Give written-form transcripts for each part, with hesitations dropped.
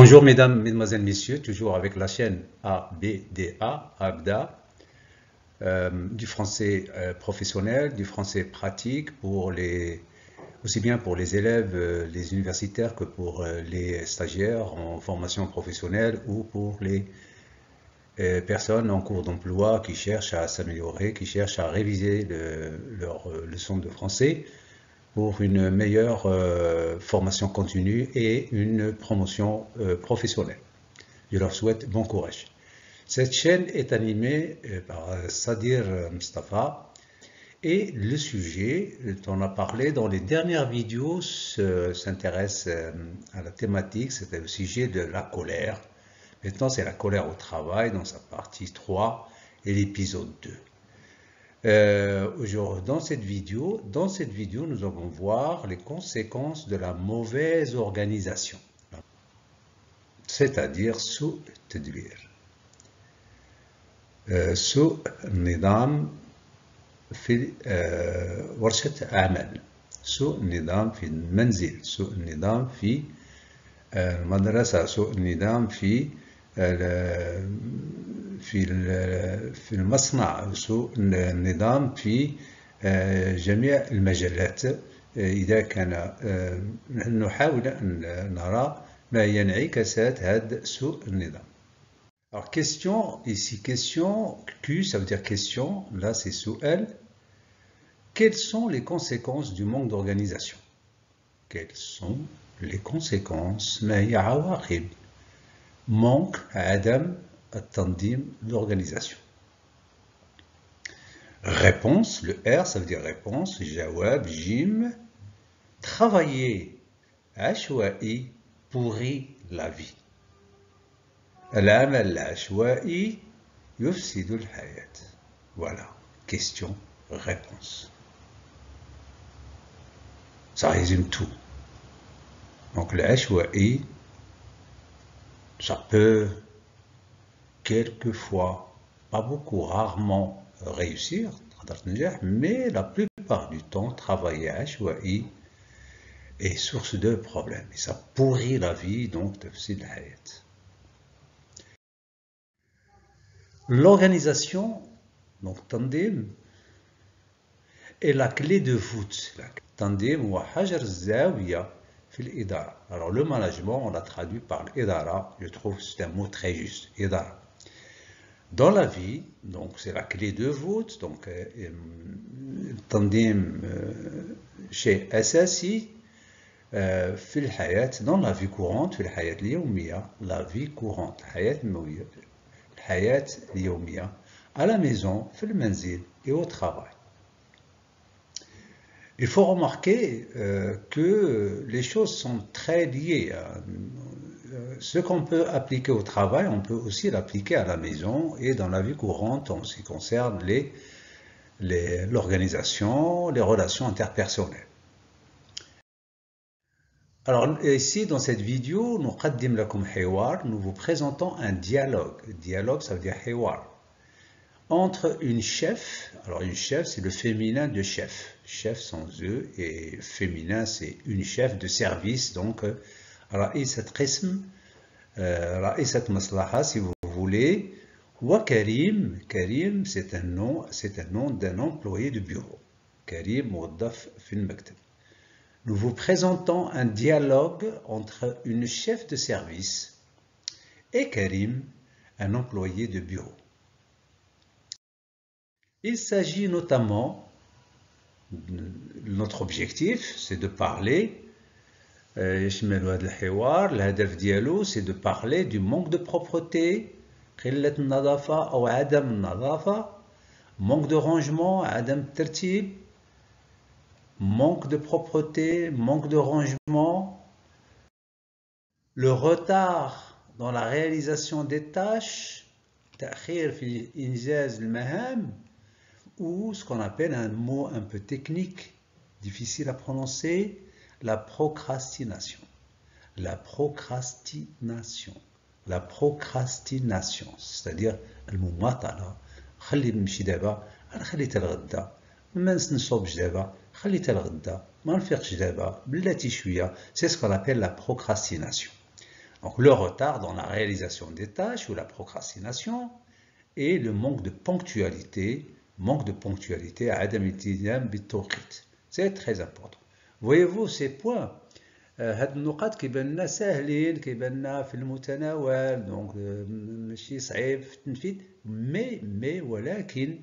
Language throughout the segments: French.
Bonjour mesdames, mesdemoiselles, messieurs, toujours avec la chaîne ABDA, ABDA, du français professionnel, du français pratique aussi bien pour les élèves, les universitaires que pour les stagiaires en formation professionnelle ou pour les personnes en cours d'emploi qui cherchent à s'améliorer, qui cherchent à réviser leur leçon de français pour une meilleure formation continue et une promotion professionnelle. Je leur souhaite bon courage. Cette chaîne est animée par Sadir Mustafa et le sujet dont on a parlé dans les dernières vidéos s'intéresse à la thématique, c'était le sujet de la colère. Maintenant, c'est la colère au travail dans sa partie 3 et l'épisode 2. Aujourd'hui, dans cette vidéo, nous allons voir les conséquences de la mauvaise organisation, c'est-à-dire sous tadbir. سوء النظام في ورشة عمل، سوء النظام في المنزل، سوء النظام في المدرسة، سوء النظام في المصنع، سوء النظام في جميع المجالات. إذا كان نحاول أن نرى ما هي انعكاسات هذا سوء النظام. Alors question, ici question, Q ça veut dire question, là c'est سؤال. Quelles sont les conséquences du manque d'organisation? Quelles sont les conséquences? ما هي عواقب manque عدم التنظيم l'organisation? Réponse, le R ça veut dire réponse, جواب جيم. Travailler عشوائي pourrit la vie. العمل العشوائي يفسد الحياة. Voilà, question, réponse. Ça résume tout. Donc العشوائي, ça peut quelquefois, pas beaucoup, rarement réussir, mais la plupart du temps, travailler عشوائي est source de problèmes. Et ça pourrit la vie, donc تفسد الحياة. L'organisation, donc tandim, est la clé de voûte. Tandim ou hajar zawiya fil idara. Alors le management, on l'a traduit par l'idara. Je trouve que c'est un mot très juste. Idara. Dans la vie, donc c'est la clé de voûte. Donc tandim chez asasi fil hayat, dans la vie courante, fil hayat liyawmiya, la vie courante, hayat mawiyya. الحياة اليومية à la maison, في المنزل et au travail. Il faut remarquer que les choses sont très liées. Ce qu'on peut appliquer au travail, on peut aussi l'appliquer à la maison et dans la vie courante en ce qui concerne l'organisation, les relations interpersonnelles. Alors ici, dans cette vidéo, nous vous présentons un dialogue. Dialogue, ça veut dire hiwar. Entre une chef, alors une chef, c'est le féminin de chef. Chef sans E, et féminin, c'est une chef de service. Donc, Ra'isat Qism, Ra'isat Maslaha, si vous voulez. Wa Karim, Karim, c'est un nom d'un employé de bureau. Karim, Muwaddaf fil Maktab. Nous vous présentons un dialogue entre une chef de service et Karim, un employé de bureau. Il s'agit notamment, notre objectif, c'est de parler, c'est de parler du manque de propreté, manque de rangement, manque de propreté, manque de rangement, le retard dans la réalisation des tâches, ou ce qu'on appelle un mot un peu technique, difficile à prononcer, la procrastination. La procrastination. La procrastination, c'est-à-dire المماطلة. خلي نمشي دابا، أنا خليتها الغدا، ما نصوبش دابا، خليتها الغدا، ما نفيقش دابا، بلاتي شوية. C'est ce qu'on appelle la procrastination. Donc le retard dans la réalisation des tâches ou la procrastination et le manque de ponctualité عدم الالتزام بالتوقيت. C'est très important. Voyez-vous ces points, هاد النقاط كيبان لنا ساهلين، كيبان لنا في المتناول، دونك ماشي صعيب في التنفيذ، mais ولكن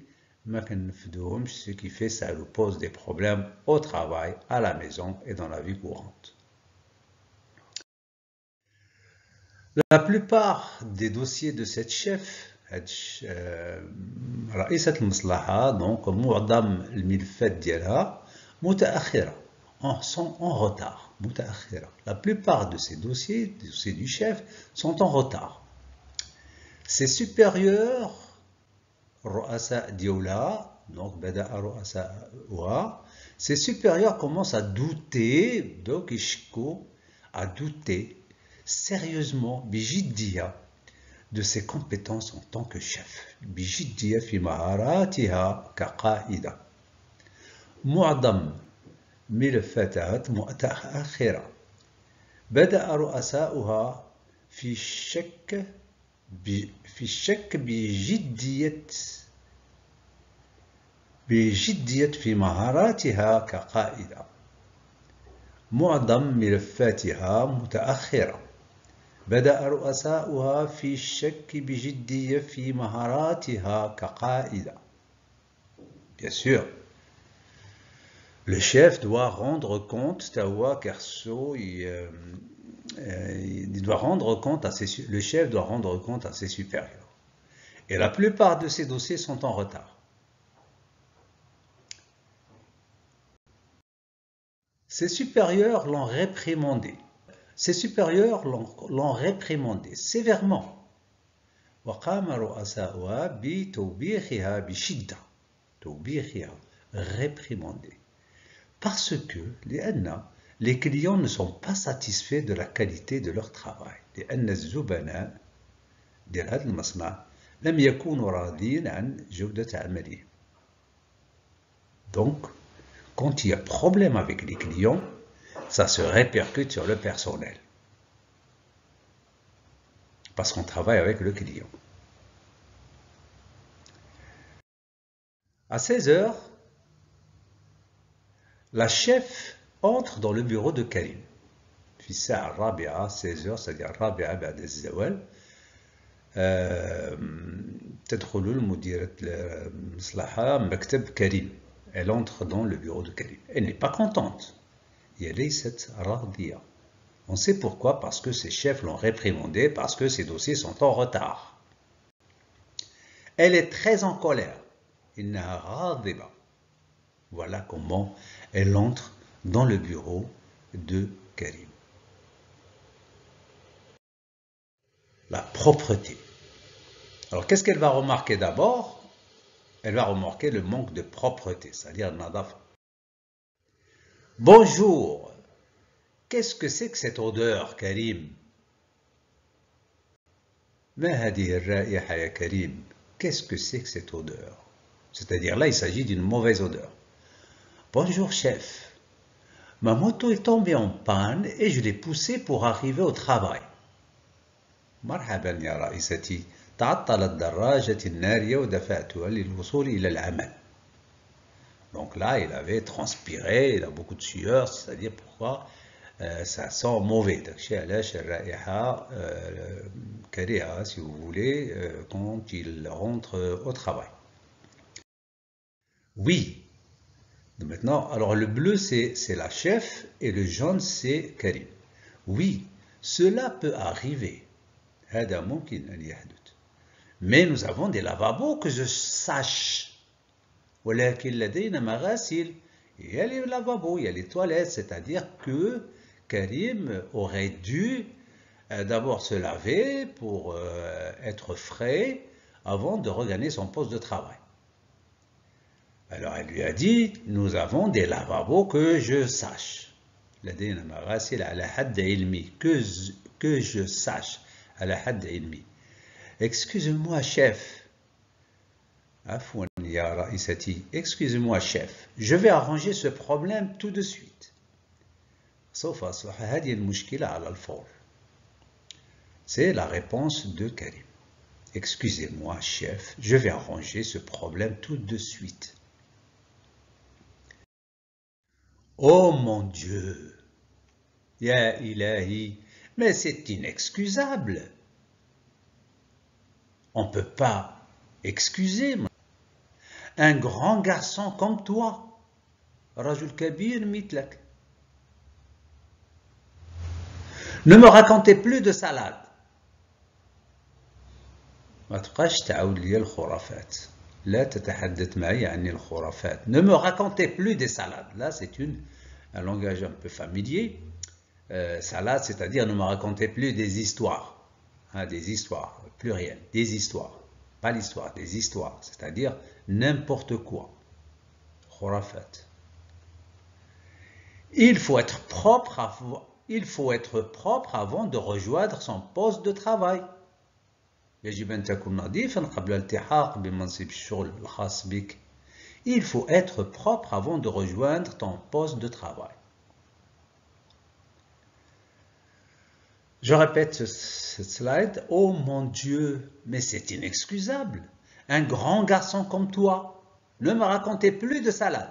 ما كننفذوهمش، ce qui fait ça nous pose des problèmes au travail, à la maison et dans la vie courante. La plupart des dossiers de cette chef رئيسة المصلحة donc معظم الملفات ديالها متأخرة sont en retard. متأخرة. La plupart de ces dossiers du chef sont en retard. Ses supérieurs رؤساء ديولها donc بدأ رؤساؤها ses supérieurs commencent à douter donc يشكوا à douter sérieusement بجدية de ses compétences en tant que chef بجدية في مهاراتها كقائدة. معظم ملفاتها متأخرة. بدأ رؤساؤها في الشك بجدية في مهاراتها كقائدة. معظم ملفاتها متأخرة. بدأ رؤساؤها في الشك بجدية في مهاراتها كقائدة. Bien sûr, le chef doit rendre compte, il doit rendre compte le chef doit rendre compte à ses supérieurs. Et la plupart de ces dossiers sont en retard. Ses supérieurs l'ont réprimandé. Ses supérieurs l'ont réprimandé sévèrement. وقام رؤساؤها بتوبيخها بشدة. توبيخها réprimandé. Parce que les clients ne sont pas satisfaits de la qualité de leur travail. لأن الزبناء ديال هذا المصنع لم يكونوا راضين عن جودة عملهم. Donc, quand il y a problème avec les clients, ça se répercute sur le personnel. Parce qu'on travaille avec le client. À 16 heures, la chef entre dans le bureau de Karim. في الساعة الرابعة 16 heures, c'est-à-dire الرابعة بعد الزوال تدخل المديرة المصلحة مكتب كريم. Elle entre dans le bureau de Karim. Elle n'est pas contente. هي ليست راضية. On sait pourquoi, parce que ses chefs l'ont réprimandé, parce que ses dossiers sont en retard. Elle est très en colère. إنها غاضبة. Voilà comment elle entre dans le bureau de Karim. La propreté. Alors, qu'est-ce qu'elle va remarquer d'abord? Elle va remarquer le manque de propreté, c'est-à-dire nadafa. Bonjour. Qu'est-ce que c'est que cette odeur, Karim? ما هذه الرائحة يا كريم? Qu'est-ce que c'est que cette odeur? C'est-à-dire là, il s'agit d'une mauvaise odeur. Bonjour, chef. Ma moto est tombée en panne et je l'ai poussée pour arriver au travail. مرحبا يا رئيستي. تعطلت دراجتي النارية ودفعتها للوصول إلى العمل. Donc là, il avait transpiré, il a beaucoup de sueur, c'est-à-dire pourquoi ça sent mauvais. داكشي علاش الرائحة كريهة, si vous voulez, quand il rentre au travail. Oui. Maintenant, alors le bleu c'est la chef et le jaune c'est Karim. Oui, cela peut arriver. هذا ممكن أن يحدث. Mais nous avons des lavabos que je sache. ولكن لدينا مغاسل. Il y a les lavabos, il y a les toilettes, c'est-à-dire que Karim aurait dû d'abord se laver pour être frais avant de regagner son poste de travail. Alors elle lui a dit, nous avons des lavabos que je sache. لدينا مغاسل على حد علمي, que je sache. على حد علمي. Excusez-moi, chef. عفوا يا رئيستي. Excusez-moi, chef. Je vais arranger ce problème tout de suite. سوف أصلح هذه المشكلة على الفور. C'est la réponse de Karim. Excusez-moi, chef, je vais arranger ce problème tout de suite. Oh mon Dieu! Ya ilahi, mais c'est inexcusable. On ne peut pas excuser un grand garçon comme toi. Rajul Kabir mitlak. Ne me racontez plus de salade. ما تبقاش تعاود لي الخرافات. لا تتحدث معي عن الخرافات. Ne me racontez plus des salades. Là, c'est un langage un peu familier. Salade, c'est-à-dire ne me racontez plus des histoires. Hein, des histoires, pluriel, des histoires. Pas l'histoire, des histoires. C'est-à-dire n'importe quoi. Khurafat. Il faut être propre avant de rejoindre son poste de travail. يجب أن تكون نظيفا قبل الالتحاق بمنصب الشغل الخاص بك. Il faut être propre avant de rejoindre ton poste de travail. Je répète cette slide. Oh mon Dieu, mais c'est inexcusable. Un grand garçon comme toi, ne me racontez plus de salade.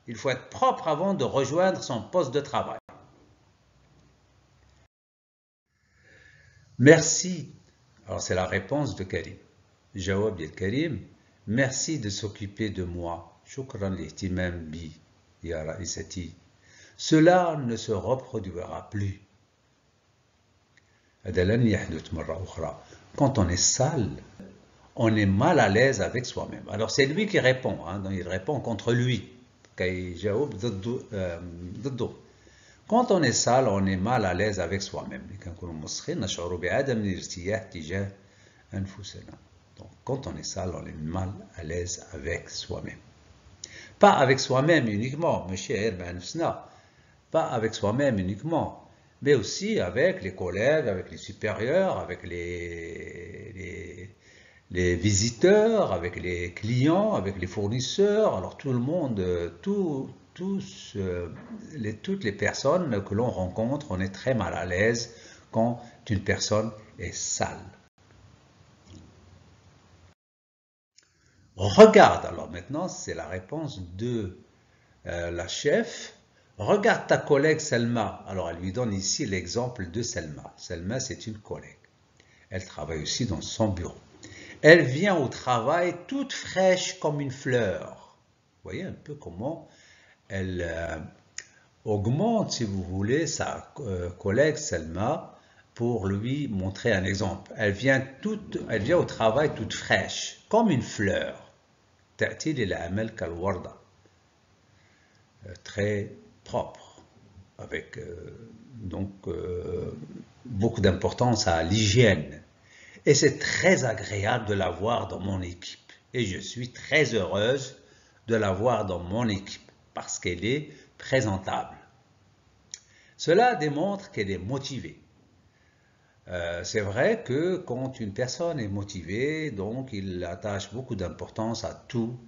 Il faut être propre avant de rejoindre son poste de travail. Merci. Alors c'est la réponse de Karim. Jawab de Karim. Merci de s'occuper de moi. Shukran l'ihtimam bi, ya raïsati. Cela ne se reproduira plus. Quand on est sale, on est mal à l'aise avec soi-même. Alors c'est lui qui répond, hein, donc il répond contre lui. Quand on est sale, on est mal à l'aise avec soi-même. Donc quand on est sale, on est mal à l'aise avec soi-même. Pas avec soi-même uniquement, pas avec soi-même uniquement, mais aussi avec les collègues, avec les supérieurs, avec les visiteurs, avec les clients, avec les fournisseurs. Alors tout le monde, toutes les personnes que l'on rencontre, on est très mal à l'aise quand une personne est sale. Regarde, alors maintenant c'est la réponse de la chef. Regarde ta collègue Selma. Alors elle lui donne ici l'exemple de Selma. Selma, c'est une collègue. Elle travaille aussi dans son bureau. Elle vient au travail toute fraîche comme une fleur. Vous voyez un peu comment elle augmente, si vous voulez, sa collègue Selma pour lui montrer un exemple. Elle vient au travail toute fraîche, comme une fleur. تأتي للعمل كالوردة. Très propre, avec donc beaucoup d'importance à l'hygiène. Et c'est très agréable de la voir dans mon équipe. Et je suis très heureuse de la voir dans mon équipe parce qu'elle est présentable. Cela démontre qu'elle est motivée. C'est vrai que quand une personne est motivée, donc il attache beaucoup d'importance à tout,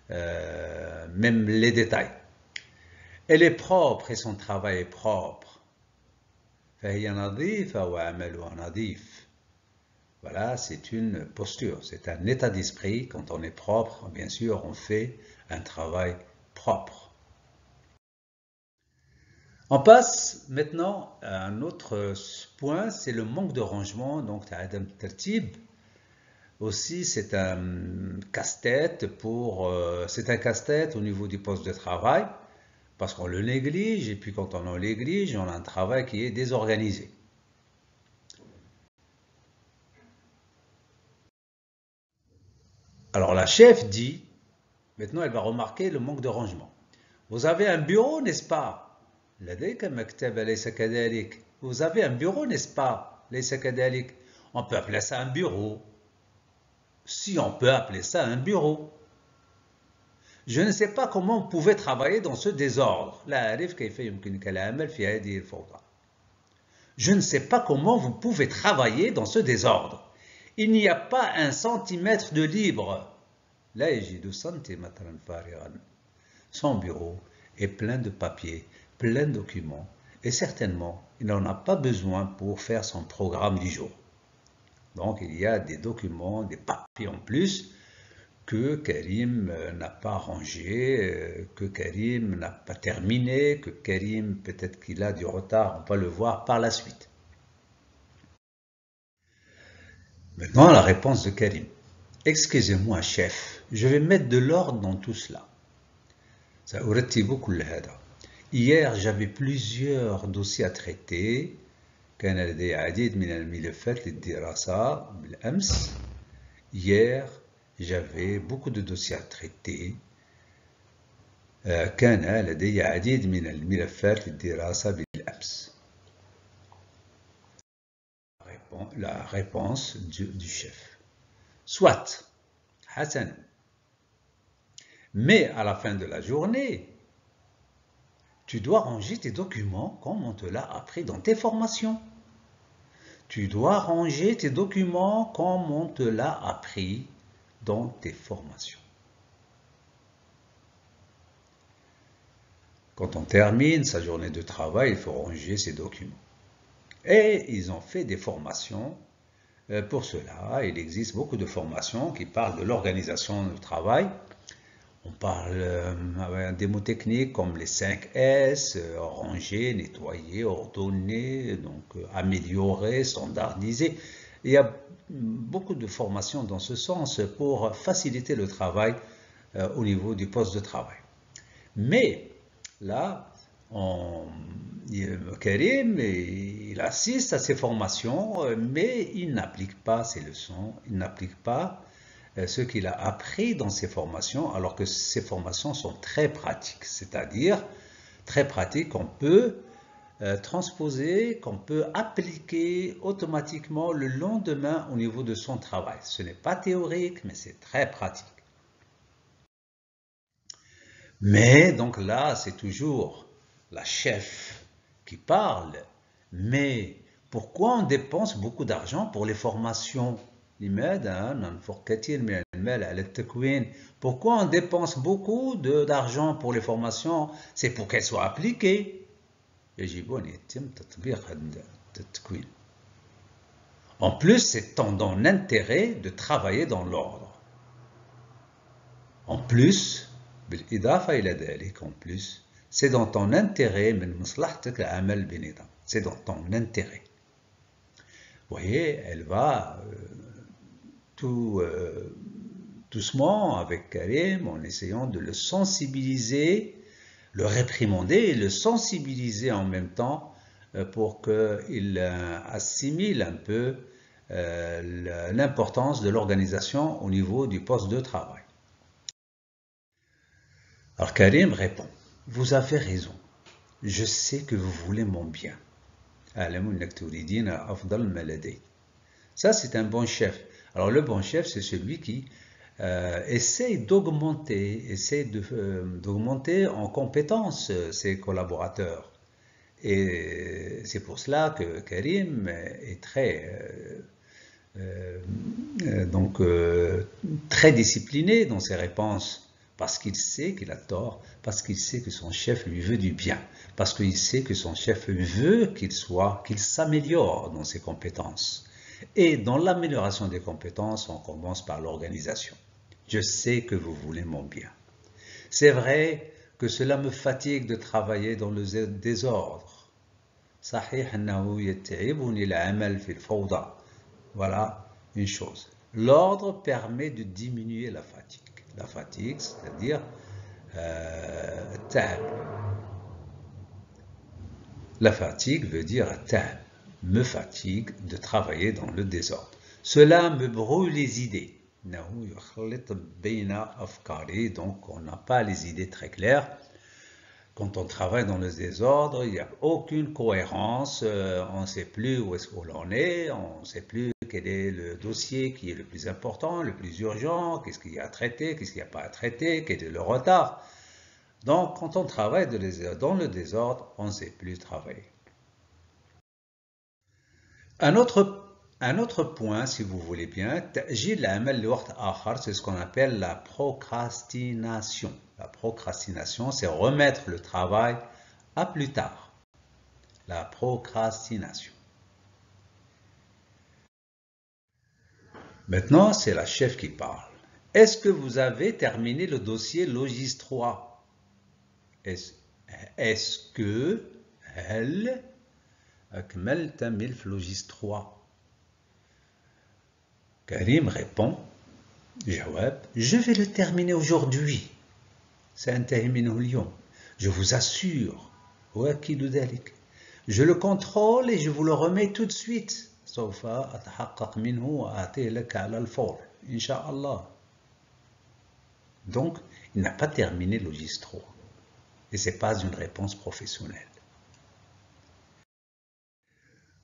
même les détails. Elle est propre et son travail est propre. Voilà, c'est une posture, c'est un état d'esprit. Quand on est propre, bien sûr, on fait un travail propre. On passe maintenant à un autre point, c'est le manque de rangement, donc Adam Tertib. Aussi, c'est un casse-tête au niveau du poste de travail, parce qu'on le néglige, et puis quand on le néglige, on a un travail qui est désorganisé. Alors la chef dit, maintenant elle va remarquer le manque de rangement. Vous avez un bureau, n'est-ce pas? Vous avez un bureau, n'est-ce pas? On peut appeler ça un bureau. Si on peut appeler ça un bureau. Je ne sais pas comment vous pouvez travailler dans ce désordre. Je ne sais pas comment vous pouvez travailler dans ce désordre. Il n'y a pas un centimètre de libre. Son bureau est plein de papiers, plein de documents, et certainement, il n'en a pas besoin pour faire son programme du jour. Donc il y a des documents, des papiers en plus que Karim n'a pas rangé, que Karim n'a pas terminé, que Karim peut-être qu'il a du retard, on va le voir par la suite. Maintenant la réponse de Karim. Excusez-moi chef, je vais mettre de l'ordre dans tout cela. Hier j'avais plusieurs dossiers à traiter. كان لدي عديد من الملفات للدراسة بالأمس. Hier, j'avais beaucoup de dossiers à traiter. كان لدي عديد من الملفات للدراسة بالأمس. La réponse du chef. Soit, Hassan. Mais à la fin de la journée, tu dois ranger tes documents comme on te l'a appris dans tes formations. Tu dois ranger tes documents comme on te l'a appris dans tes formations. Quand on termine sa journée de travail, il faut ranger ses documents. Et ils ont fait des formations pour cela. Il existe beaucoup de formations qui parlent de l'organisation du travail. On parle des mots techniques comme les 5 S, ranger, nettoyer, ordonner, donc améliorer, standardiser. Il y a beaucoup de formations dans ce sens pour faciliter le travail au niveau du poste de travail. Mais là, Karim, il assiste à ces formations, mais il n'applique pas ces leçons, il n'applique pas ce qu'il a appris dans ces formations, alors que ces formations sont très pratiques, c'est-à-dire très pratiques qu'on peut transposer, qu'on peut appliquer automatiquement le lendemain au niveau de son travail. Ce n'est pas théorique, mais c'est très pratique. Mais donc là, c'est toujours la chef qui parle. Mais pourquoi on dépense beaucoup d'argent pour les formations? Pourquoi on dépense beaucoup d'argent pour les formations? C'est pour qu'elles soient appliquées. En plus, c'est dans ton intérêt de travailler dans l'ordre. En plus, c'est dans ton intérêt, c'est dans ton intérêt. Vous voyez, elle va tout doucement avec Karim en essayant de le sensibiliser, le réprimander et le sensibiliser en même temps pour qu'il assimile un peu l'importance de l'organisation au niveau du poste de travail. Alors Karim répond, vous avez raison, je sais que vous voulez mon bien. Ça c'est un bon chef. Alors le bon chef c'est celui qui essaie d'augmenter en compétence ses collaborateurs. Et c'est pour cela que Karim est très discipliné dans ses réponses. Parce qu'il sait qu'il a tort, parce qu'il sait que son chef lui veut du bien, parce qu'il sait que son chef veut qu'il s'améliore dans ses compétences. Et dans l'amélioration des compétences, on commence par l'organisation. Je sais que vous voulez mon bien. C'est vrai que cela me fatigue de travailler dans le désordre. Voilà une chose. L'ordre permet de diminuer la fatigue. La fatigue, c'est-à-dire la fatigue veut dire me fatigue de travailler dans le désordre. Cela me brûle les idées. Donc on n'a pas les idées très claires. Quand on travaille dans le désordre, il n'y a aucune cohérence, on ne sait plus où est-ce qu'on est, on ne sait plus quel est le dossier qui est le plus important, le plus urgent, qu'est-ce qu'il y a à traiter, qu'est-ce qu'il n'y a pas à traiter, quel est le retard. Donc, quand on travaille dans le désordre, on ne sait plus travailler. Un autre point, si vous voulez bien, c'est ce qu'on appelle la procrastination. La procrastination, c'est remettre le travail à plus tard. La procrastination. Maintenant, c'est la chef qui parle. Est-ce que vous avez terminé le dossier Logis 3? Est-ce que هل أكملت ملف Logis 3? Karim répond, جواب, je vais le terminer aujourd'hui. سأنتهي منه اليوم. Je vous assure. وأكيد ذلك. Je le contrôle et je vous le remets tout de suite. سوف أتحقق منه وأعطيه لك على الفور. إن شاء الله. Donc, il n'a pas terminé Logis 3. Et ce n'est pas une réponse professionnelle.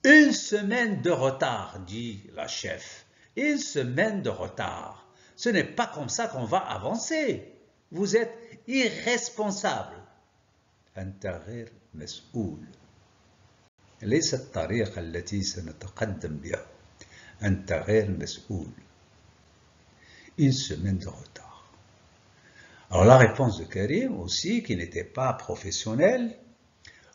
Une semaine de retard, dit la chef. Une semaine de retard. Ce n'est pas comme ça qu'on va avancer. Vous êtes irresponsable. أنت غير مسؤول. ليس الطريقة التي سنتقدم بها. أنت غير مسؤول. Une semaine de retard. Alors la réponse de Karim aussi, qui n'était pas professionnelle,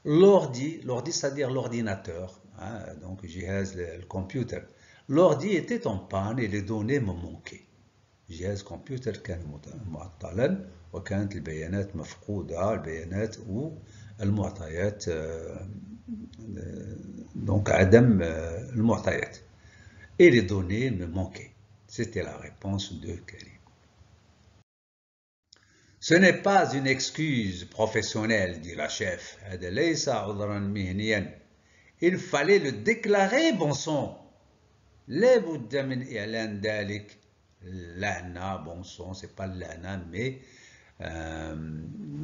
l'ordi c'est-à-dire l'ordinateur, hein, donc جهاز le computer, l'ordi était en panne et les données me manquaient. جهاز كمبيوتر كان معطلا وكانت البيانات مفقودة، البيانات والمعطيات donc عدم المعطيات. Et les données me manquaient. C'était la réponse de Karim. Ce n'est pas une excuse professionnelle, dit la chef. هذا ليس عذرا مهنيا. Il fallait le déclarer, bon sang. لا بد من إعلان ذلك. L'ana, bon sang, c'est pas l'ana, mais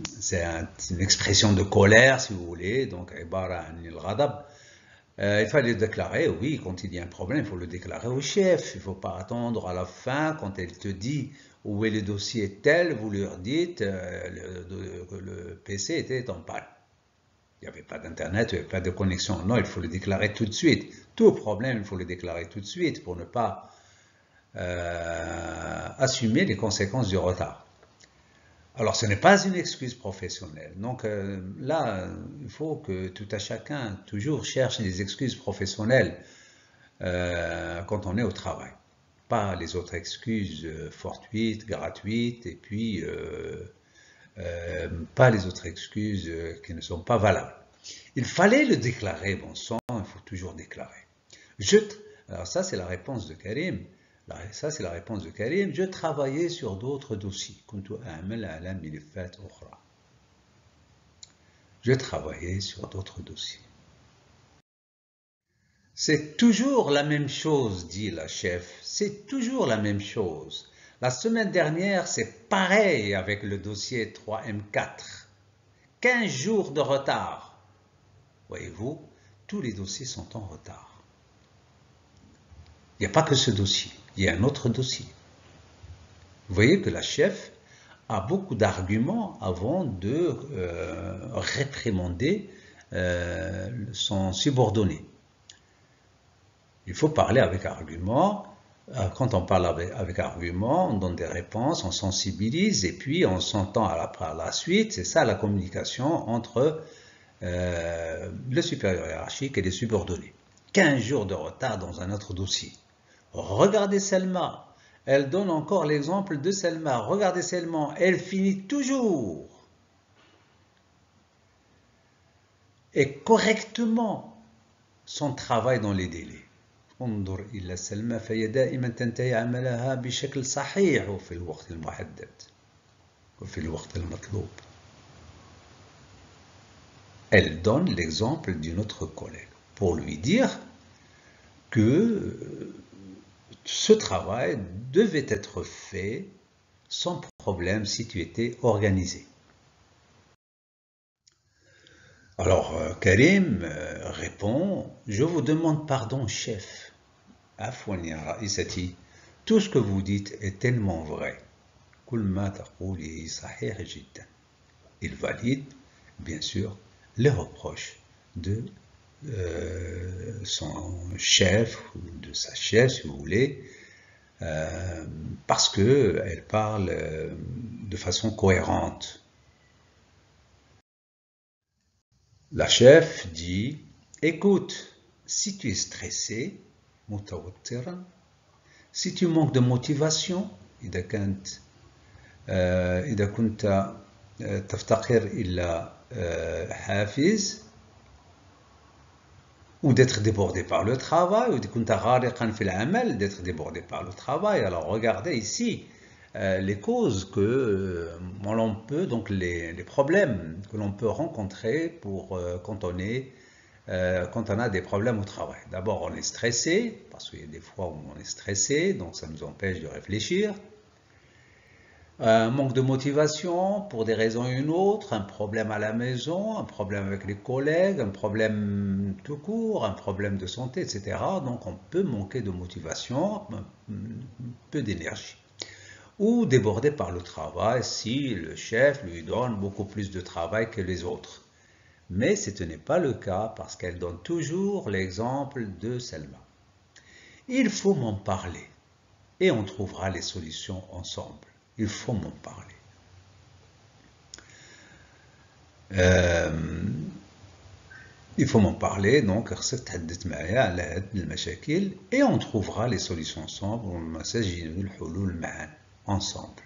c'est une expression de colère, si vous voulez, donc il fallait le déclarer, oui, quand il y a un problème, il faut le déclarer au chef, il ne faut pas attendre à la fin, quand elle te dit où est le dossier tel, vous leur dites que le PC était en panne. Il n'y avait pas d'internet, il n'y avait pas de connexion, non, il faut le déclarer tout de suite. Tout problème, il faut le déclarer tout de suite pour ne pas assumer les conséquences du retard. Alors, ce n'est pas une excuse professionnelle. Donc là, il faut que tout à chacun toujours cherche des excuses professionnelles quand on est au travail. Pas les autres excuses fortuites, gratuites, et puis pas les autres excuses qui ne sont pas valables. Il fallait le déclarer, bon sang, il faut toujours déclarer. Alors ça, c'est la réponse de Karim. Ça, c'est la réponse de Karim. Je travaillais sur d'autres dossiers. Je travaillais sur d'autres dossiers. C'est toujours la même chose, dit la chef. C'est toujours la même chose. La semaine dernière, c'est pareil avec le dossier 3M4. 15 jours de retard. Voyez-vous, tous les dossiers sont en retard. Il n'y a pas que ce dossier, il y a un autre dossier. Vous voyez que la chef a beaucoup d'arguments avant de réprimander son subordonné. Il faut parler avec argument. Quand on parle avec argument, on donne des réponses, on sensibilise et puis on s'entend à la suite. C'est ça la communication entre le supérieur hiérarchique et les subordonnés. 15 jours de retard dans un autre dossier. Regardez Selma, elle donne encore l'exemple de Selma. Regardez Selma, elle finit toujours et correctement son travail dans les délais. انظر إلى سلمى فهي دائما تنتهي عملها بشكل صحيح وفي الوقت المحدد وفي الوقت المطلوب. Elle donne l'exemple d'une autre collègue pour lui dire que ce travail devait être fait sans problème si tu étais organisé. Alors Karim répond, je vous demande pardon chef. عفوا يا رئيستي, tout ce que vous dites est tellement vrai. كل ما تقولي صحيح جدا. Il valide bien sûr les reproches de son chef ou de sa chef, si vous voulez, parce qu'elle parle de façon cohérente. La chef dit, écoute, si tu es stressé, متوترا, Si tu manques de motivation, إذا كنت تفتقر إلى حافز ou d'être débordé par le travail, ou d'être débordé par le travail. Alors regardez ici les causes que l'on peut, donc les problèmes que l'on peut rencontrer quand on a des problèmes au travail. D'abord, on est stressé, parce qu'il y a des fois où on est stressé, donc ça nous empêche de réfléchir. Manque de motivation pour des raisons ou une autre, un problème à la maison, un problème avec les collègues, un problème tout court, un problème de santé, etc. Donc on peut manquer de motivation, un peu d'énergie. Ou débordé par le travail si le chef lui donne beaucoup plus de travail que les autres. Mais ce n'est pas le cas parce qu'elle donne toujours l'exemple de Selma. Il faut m'en parler et on trouvera les solutions ensemble. Il faut m'en parler. Il faut m'en parler, donc et on trouvera les solutions ensemble.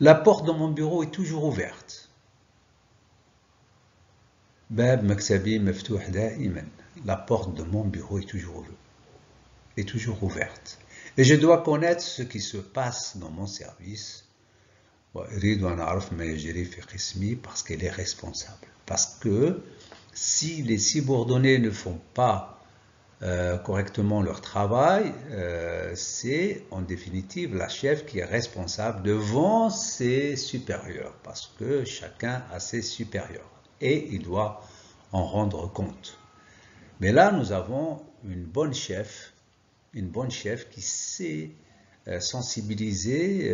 La porte de mon bureau est toujours ouverte. La porte de mon bureau est toujours ouverte. Et je dois connaître ce qui se passe dans mon service parce qu'elle est responsable. Parce que si les subordonnés ne font pas correctement leur travail, c'est en définitive la chef qui est responsable devant ses supérieurs. Parce que chacun a ses supérieurs. Et il doit en rendre compte. Mais là, nous avons une bonne chef qui sait sensibiliser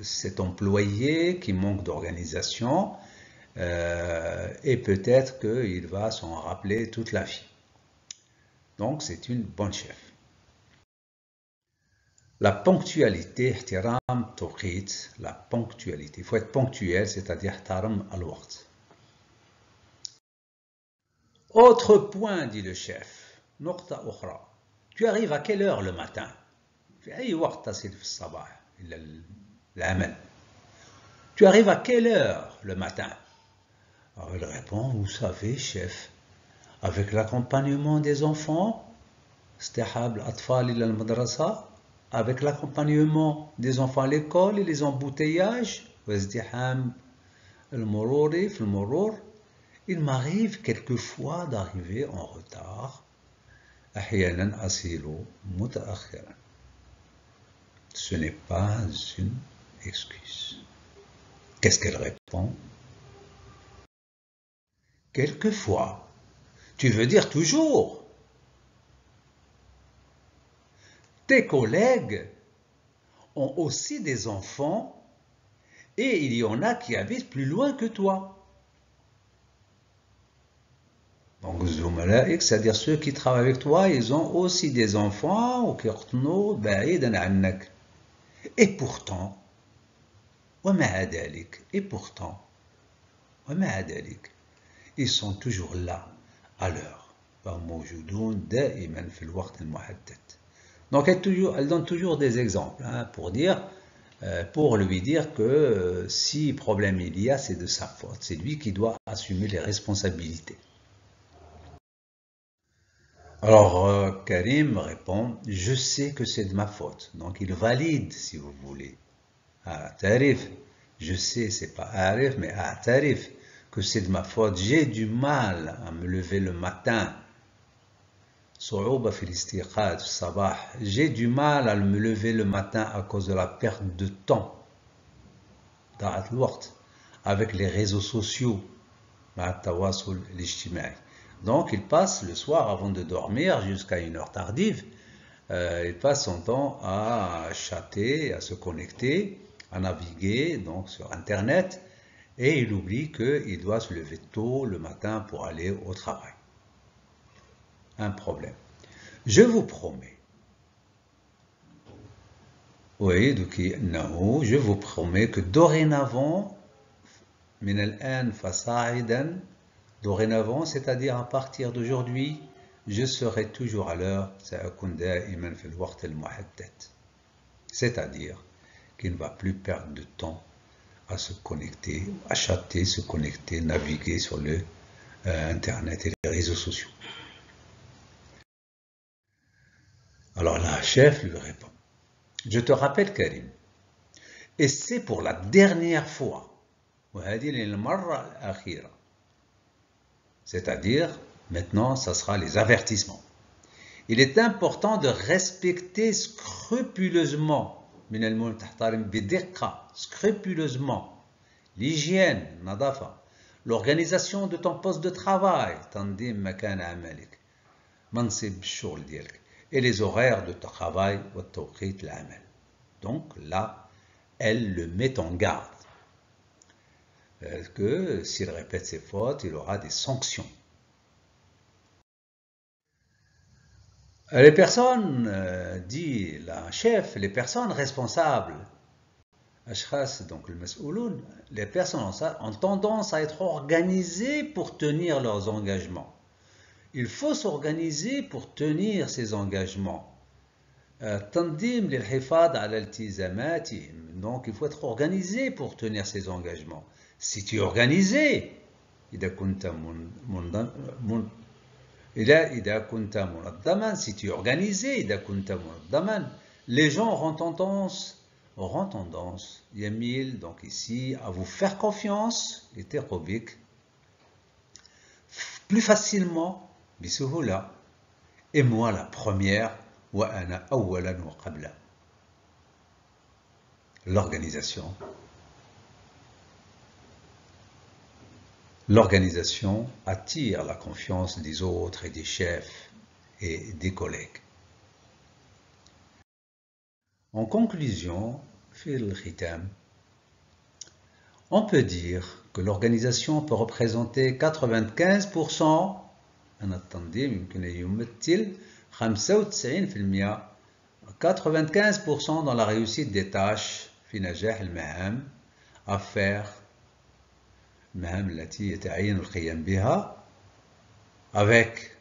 cet employé qui manque d'organisation et peut-être qu'il va s'en rappeler toute la vie. Donc c'est une bonne chef. La ponctualité, ihtiram toqit, la ponctualité. Il faut être ponctuel, c'est-à-dire ihtaram al-waqt. Autre point, dit le chef. Nuqta ukhra. Tu arrives à quelle heure le matin? Tu arrives à quelle heure le matin? Alors il répond, vous savez, chef, avec l'accompagnement des enfants, avec l'accompagnement des enfants à l'école et les embouteillages, il m'arrive quelquefois d'arriver en retard. Ce n'est pas une excuse. Qu'est-ce qu'elle répond? Quelquefois. Tu veux dire toujours. Tes collègues ont aussi des enfants et il y en a qui habitent plus loin que toi. Donc, c'est-à-dire ceux qui travaillent avec toi, ils ont aussi des enfants et pourtant, ils sont toujours là à l'heure. Donc elle donne toujours des exemples pour lui dire que si problème il y a, c'est de sa faute. C'est lui qui doit assumer les responsabilités. Alors Karim répond, je sais que c'est de ma faute. Donc il valide, si vous voulez. Tarif, je sais, c'est pas arif, mais tarif, que c'est de ma faute. J'ai du mal à me lever le matin. J'ai du mal à me lever le matin à cause de la perte de temps avec les réseaux sociaux. Donc il passe le soir avant de dormir jusqu'à une heure tardive. Il passe son temps à chatter, à se connecter, à naviguer donc sur Internet et il oublie qu'il doit se lever tôt le matin pour aller au travail. Un problème. Je vous promets. Oui, donc je vous promets que dorénavant, dorénavant, c'est-à-dire à partir d'aujourd'hui, je serai toujours à l'heure, c'est-à-dire qu'il ne va plus perdre de temps à se connecter, à chatter, se connecter, naviguer sur le Internet et les réseaux sociaux. Alors la chef lui répond, je te rappelle Karim, et c'est pour la dernière fois, c'est-à-dire maintenant ça sera les avertissements. Il est important de respecter scrupuleusement scrupuleusement l'hygiène, l'organisation de ton poste de travail, et les horaires de travail. Donc là, elle le met en garde que s'il répète ses fautes, il aura des sanctions. Les personnes, dit la chef, les personnes responsables, donc le mas'ouloun, les personnes ont tendance à être organisées pour tenir leurs engagements. Il faut s'organiser pour tenir ses engagements. تنظيم للحفاظ على التزاماتهم. Donc il faut être organisé pour tenir ses engagements. Si tu es organisé, إذا كنت منظما, si tu es organisé, إذا كنت منظما, les gens auront tendance, Yamil, donc ici, à vous faire confiance, hétérobique, plus facilement, bisuhula, et moi la première, wa ana awwalan wa qabla. L'organisation attire la confiance des autres et des chefs et des collègues. En conclusion, on peut dire que l'organisation peut représenter 95%, 95% dans la réussite des tâches à faire, avec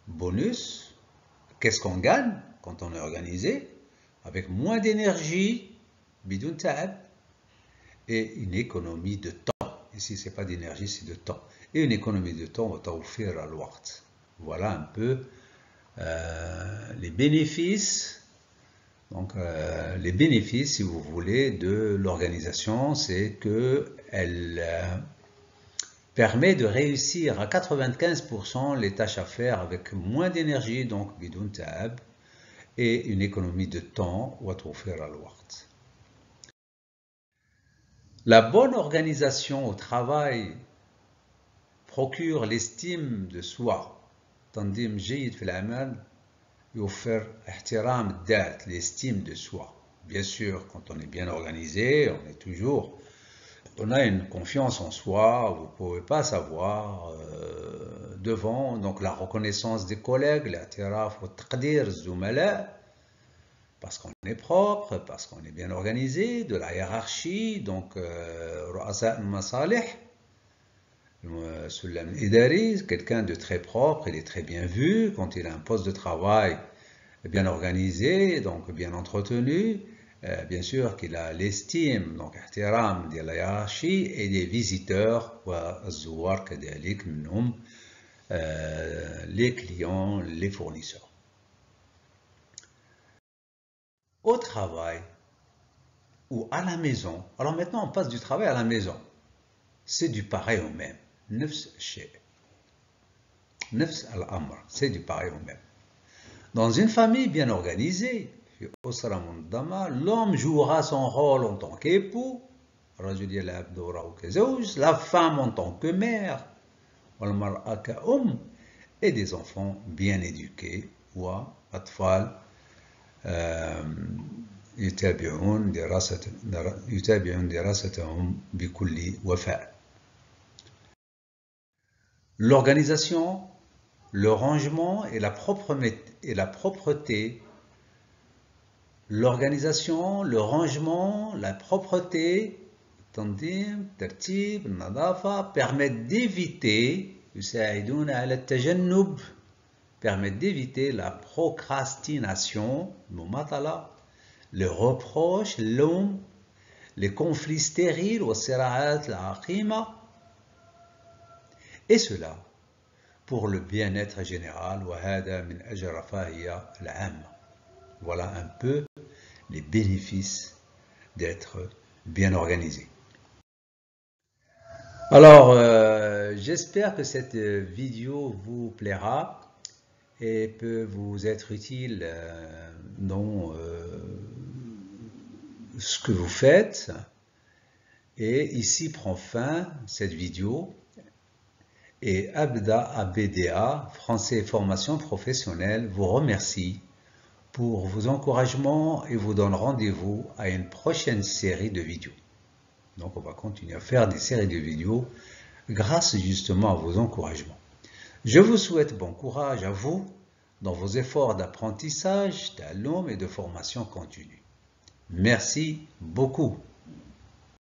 bonus. Qu'est-ce qu'on gagne quand on est organisé? Avec moins d'énergie, bidoun ta'ab, et une économie de temps. Ici, ce n'est pas d'énergie, c'est de temps. Et une économie de temps, voilà un peu les bénéfices. Donc, les bénéfices, si vous voulez, de l'organisation, c'est qu'elle permet de réussir à 95% les tâches à faire avec moins d'énergie, donc bidoun ta'ab, et une économie de temps. La bonne organisation au travail procure l'estime de soi. تنظيم جيد في العمل يوفر احترام الذات, l'estime de soi. Bien sûr, quand on est bien organisé, on a une confiance en soi, vous ne pouvez pas savoir devant, donc la reconnaissance des collègues, l'ihtiraf wa taqdir zumala, parce qu'on est propre, parce qu'on est bien organisé, de la hiérarchie, donc ru'asa al-masalih, Sullam Idari, quelqu'un de très propre, il est très bien vu, quand il a un poste de travail bien organisé, donc bien entretenu, bien sûr qu'il a l'estime, donc ihtiram de la hiérarchie et des visiteurs, les clients, les fournisseurs. Au travail ou à la maison, alors maintenant on passe du travail à la maison, c'est du pareil au même. C'est du pareil au même. Dans une famille bien organisée, l'homme jouera son rôle en tant qu'époux, la femme en tant que mère, et des enfants bien éduqués, يتابعون دراستهم بكل وفاء. L'organisation, le rangement et la propreté. L'organisation, le rangement, la propreté, permettent d'éviter, permettent d'éviter la procrastination, le reproche, l'homme, les conflits stériles, et cela pour le bien-être général. Voilà un peu les bénéfices d'être bien organisé. Alors, j'espère que cette vidéo vous plaira et peut vous être utile dans ce que vous faites. Et ici prend fin cette vidéo. Et ABDA, Français Formation Professionnelle, vous remercie pour vos encouragements et vous donne rendez-vous à une prochaine série de vidéos. Donc on va continuer à faire des séries de vidéos grâce justement à vos encouragements. Je vous souhaite bon courage à vous dans vos efforts d'apprentissage, d'alum et de formation continue. Merci beaucoup.